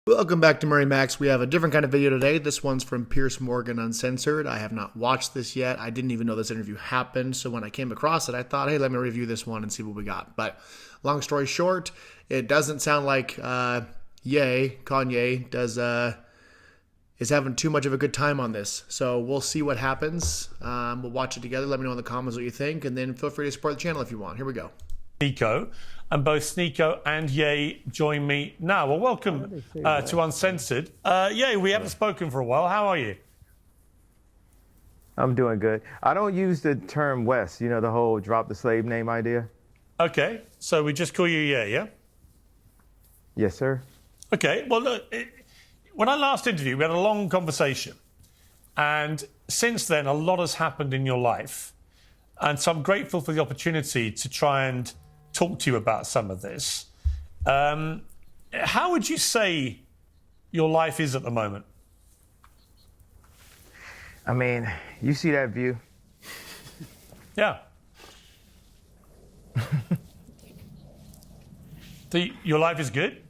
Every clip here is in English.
Welcome back to MurrayMax. We have a different kind of video today. This one's from Piers Morgan, Uncensored. I have not watched this yet. I didn't even know this interview happened. So when I came across it, I thought, hey, let me review this one and see what we got. But long story short, it doesn't sound like Kanye is having too much of a good time on this. So we'll see what happens. We'll watch it together. Let me know in the comments what you think. And then feel free to support the channel if you want. Here we go. Sneako, and both Sneako and Ye join me now. Well, welcome to Uncensored. Ye, we haven't spoken for a while. How are you? I'm doing good. I don't use the term West, you know, the whole drop the slave name idea. Okay, so we just call you Ye, yeah? Yes, sir. Okay, well, look, when I last interviewed, we had a long conversation. And since then, a lot has happened in your life. And so I'm grateful for the opportunity to try and talk to you about some of this. How would you say your life is at the moment? I mean, you see that view? Yeah. Your life is good?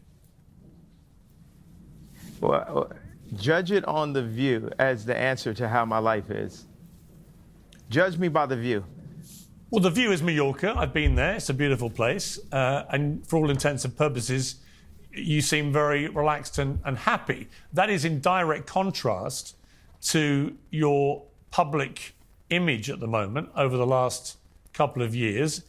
Well, judge it on the view as the answer to how my life is. Judge me by the view. Well, the view is Mallorca. I've been there. It's a beautiful place. And for all intents and purposes, you seem very relaxed and happy. That is in direct contrast to your public image at the moment over the last couple of years,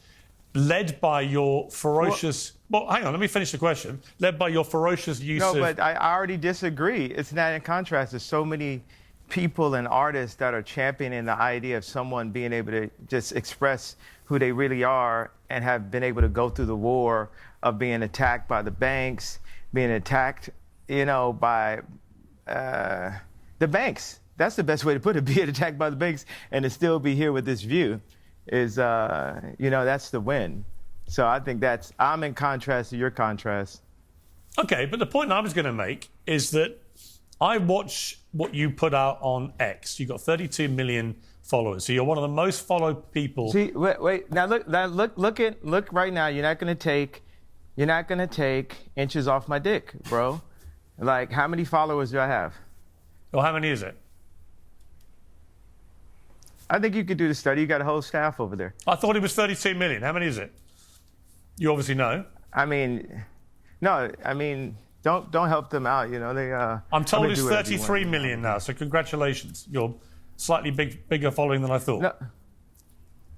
led by your ferocious... Well, hang on, let me finish the question. Led by your ferocious use of... No, but I already disagree. It's not in contrast. There's so many people and artists that are championing the idea of someone being able to just express who they really are and have been able to go through the war of being attacked by the banks, being attacked, you know, by the banks. That's the best way to put it, being attacked by the banks and to still be here with this view is, you know, that's the win. So I think I'm in contrast to your contrast. Okay, but the point I was going to make is that I watch what you put out on X. You've got 32 million followers, so you're one of the most followed people. See, wait. Now look right now. You're not gonna take inches off my dick, bro. Like, how many followers do I have? Well, how many is it? I think you could do the study. You got a whole staff over there. I thought it was 32 million. How many is it? You obviously know. I mean, no. I mean, don't help them out. You know they. I'm told it's 33 million now. So congratulations. You're slightly bigger following than I thought.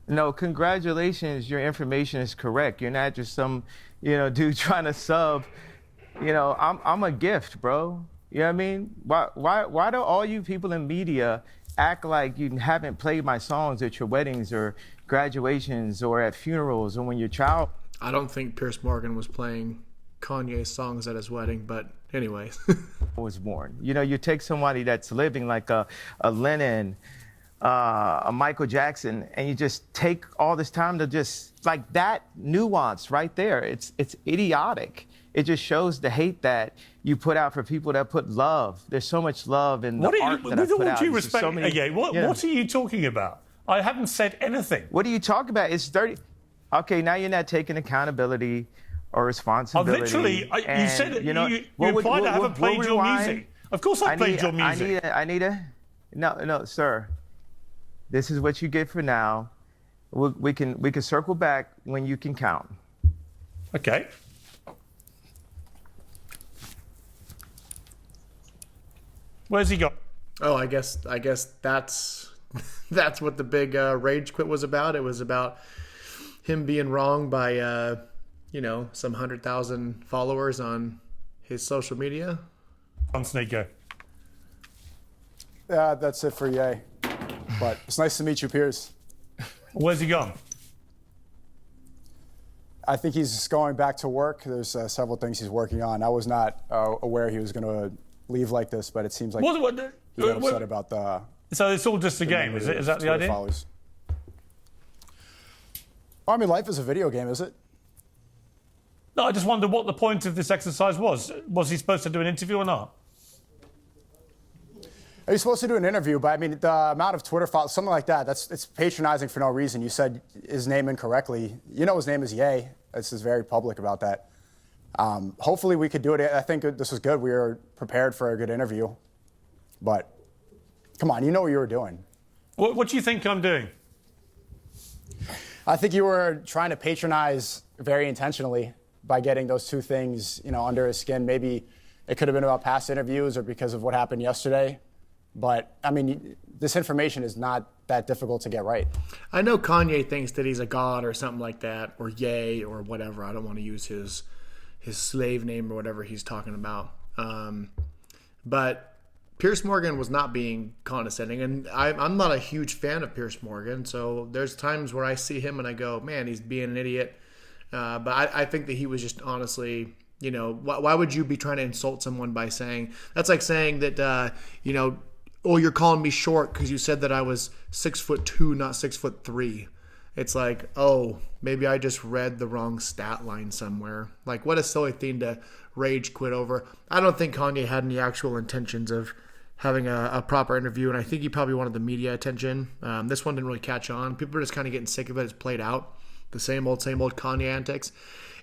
No, congratulations. Your information is correct. You're not just some, you know, dude trying to sub. You know, I'm a gift, bro. You know what I mean? Why do all you people in media act like you haven't played my songs at your weddings or graduations or at funerals or when your child? I don't think Piers Morgan was playing Kanye's songs at his wedding, but anyway. was born. You know, you take somebody that's living like a Lennon, a Michael Jackson, and you just take all this time to just, like, that nuance right there. It's idiotic. It just shows the hate that you put out for people that put love. There's so much love in the art that I put out. What are you talking about? I haven't said anything. What are you talking about? It's dirty. Okay, now you're not taking accountability or responsibility. Literally, you said it. You implied I haven't played your music. Of course I played your music. No, sir. This is what you get for now. We can circle back when you can count. Okay. Where's he got? Oh, I guess that's what the big rage quit was about. It was about him being wrong by you know, some 100,000 followers on his social media. On Sneako. Yeah, that's it for Ye. But it's nice to meet you, Piers. Where's he gone? I think he's going back to work. There's several things he's working on. I was not aware he was going to leave like this, but it seems like he got upset about the... So it's all just a game, is it? Is that the idea? Followers. Well, I mean, life is a video game, is it? No, I just wonder what the point of this exercise was. Was he supposed to do an interview or not? He's supposed to do an interview, but I mean, the amount of Twitter followers, something like that, it's patronizing for no reason. You said his name incorrectly. You know his name is Ye. This is very public about that. Hopefully we could do it. I think this was good. We were prepared for a good interview. But come on, you know what you were doing. What do you think I'm doing? I think you were trying to patronize very intentionally by getting those two things, under his skin. Maybe it could have been about past interviews or because of what happened yesterday. But, I mean, this information is not that difficult to get right. I know Kanye thinks that he's a god or something like that, or Ye or whatever. I don't want to use his slave name or whatever he's talking about. But Piers Morgan was not being condescending, and I'm not a huge fan of Piers Morgan, so there's times where I see him and I go, man, he's being an idiot. But I think that he was just honestly, why would you be trying to insult someone by saying, that's like saying that, oh, you're calling me short because you said that I was 6'2", not 6'3". It's like, oh, maybe I just read the wrong stat line somewhere. Like, what a silly thing to rage quit over. I don't think Kanye had any actual intentions of having a proper interview, and I think he probably wanted the media attention. This one didn't really catch on. People are just kind of getting sick of it. It's played out. The same old Kanye antics.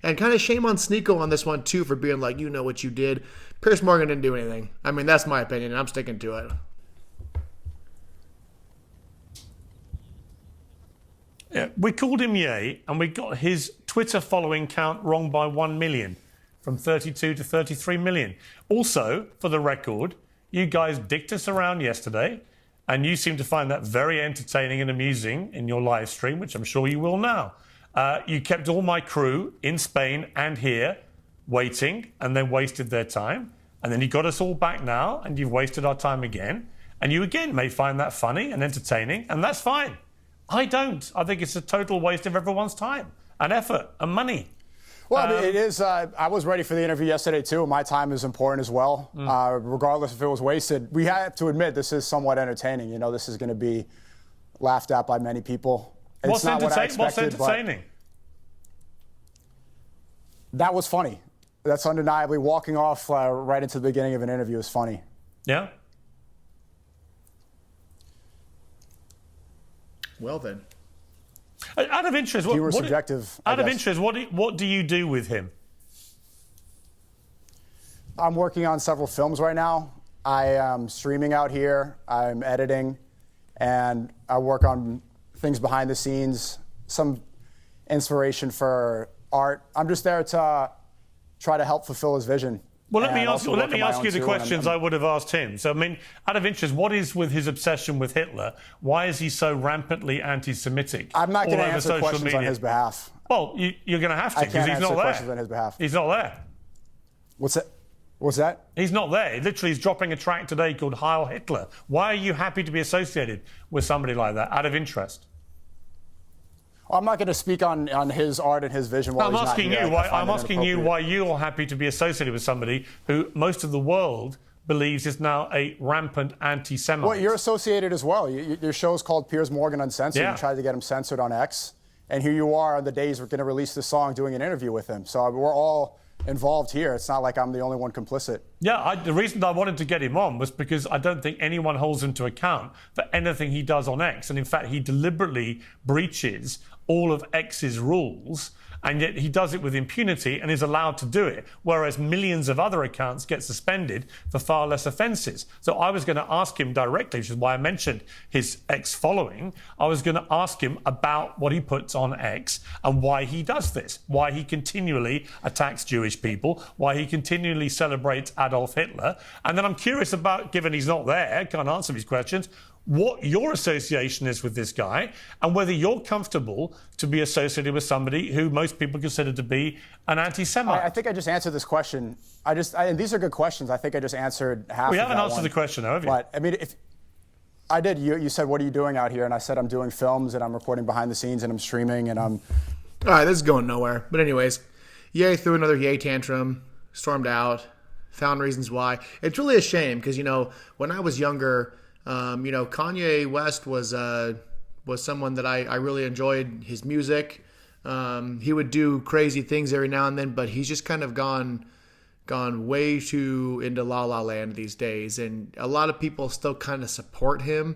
And kind of shame on Sneako on this one, too, for being like, you know what you did. Piers Morgan didn't do anything. I mean, that's my opinion, and I'm sticking to it. Yeah, we called him Ye, and we got his Twitter following count wrong by 1 million, from 32 to 33 million. Also, for the record, you guys dicked us around yesterday, and you seem to find that very entertaining and amusing in your live stream, which I'm sure you will now. You kept all my crew in Spain and here waiting, and then wasted their time. And then you got us all back now, and you've wasted our time again. And you again may find that funny and entertaining, and that's fine. I don't. I think it's a total waste of everyone's time and effort and money. Well, I mean, it is. I was ready for the interview yesterday, too. My time is important as well. Regardless if it was wasted, we have to admit this is somewhat entertaining. This is going to be laughed at by many people. What's entertaining? That was funny. That's undeniably walking off right into the beginning of an interview is funny. Yeah. Well, then. Out of interest, what do you do with him? I'm working on several films right now. I am streaming out here. I'm editing, and I work on things behind the scenes, some inspiration for art. I'm just there to try to help fulfill his vision. Well, let me ask you the questions I would have asked him. So, I mean, out of interest, what is with his obsession with Hitler? Why is he so rampantly anti-Semitic? I'm not going to answer questions on his behalf. Well, you're going to have to because he's not there. Questions on his behalf. He's not there. What's that? He's not there. Literally, he's dropping a track today called Heil Hitler. Why are you happy to be associated with somebody like that, out of interest? I'm not going to speak on his art and his vision. I'm asking you why you're happy to be associated with somebody who most of the world believes is now a rampant anti-Semite. Well, you're associated as well. Your show's called Piers Morgan Uncensored. Yeah. You tried to get him censored on X. And here you are on the days we're going to release this song doing an interview with him. So we're all involved here. It's not like I'm the only one complicit. Yeah, the reason I wanted to get him on was because I don't think anyone holds him to account for anything he does on X. And in fact, he deliberately breaches all of X's rules, and yet he does it with impunity and is allowed to do it, whereas millions of other accounts get suspended for far less offences. So I was going to ask him directly, which is why I mentioned his X following. I was going to ask him about what he puts on X and why he does this, why he continually attacks Jewish people, why he continually celebrates Adolf Hitler. And then I'm curious about, given he's not there, can't answer these questions, what your association is with this guy and whether you're comfortable to be associated with somebody who most people consider to be an anti-Semite. I think I just answered this question. And these are good questions. I think I just answered half of that. We haven't answered the question, have you? But, I mean, if I did, you said, what are you doing out here? And I said, I'm doing films and I'm recording behind the scenes and I'm streaming and I'm... All right, this is going nowhere. But anyways, Ye threw another Ye tantrum, stormed out, found reasons why. It's really a shame because, when I was younger... Kanye West was someone that I really enjoyed his music. He would do crazy things every now and then, but he's just kind of gone way too into La La Land these days. And a lot of people still kind of support him.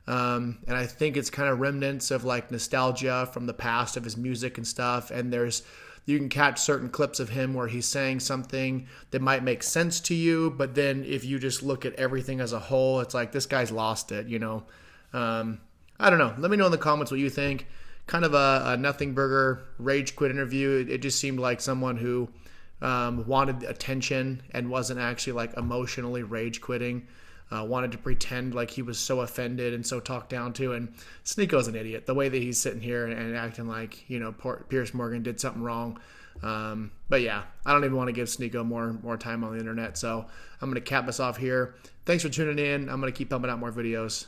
And I think it's kind of remnants of like nostalgia from the past of his music and stuff. And there's you can catch certain clips of him where he's saying something that might make sense to you, but then if you just look at everything as a whole, it's like, this guy's lost it, I don't know. Let me know in the comments what you think. Kind of a nothing burger rage quit interview. It just seemed like someone who wanted attention and wasn't actually like emotionally rage quitting. Wanted to pretend like he was so offended and so talked down to. And Sneako's an idiot. The way that he's sitting here and acting like, Piers Morgan did something wrong. But yeah, I don't even want to give Sneako more time on the internet. So I'm going to cap this off here. Thanks for tuning in. I'm going to keep pumping out more videos.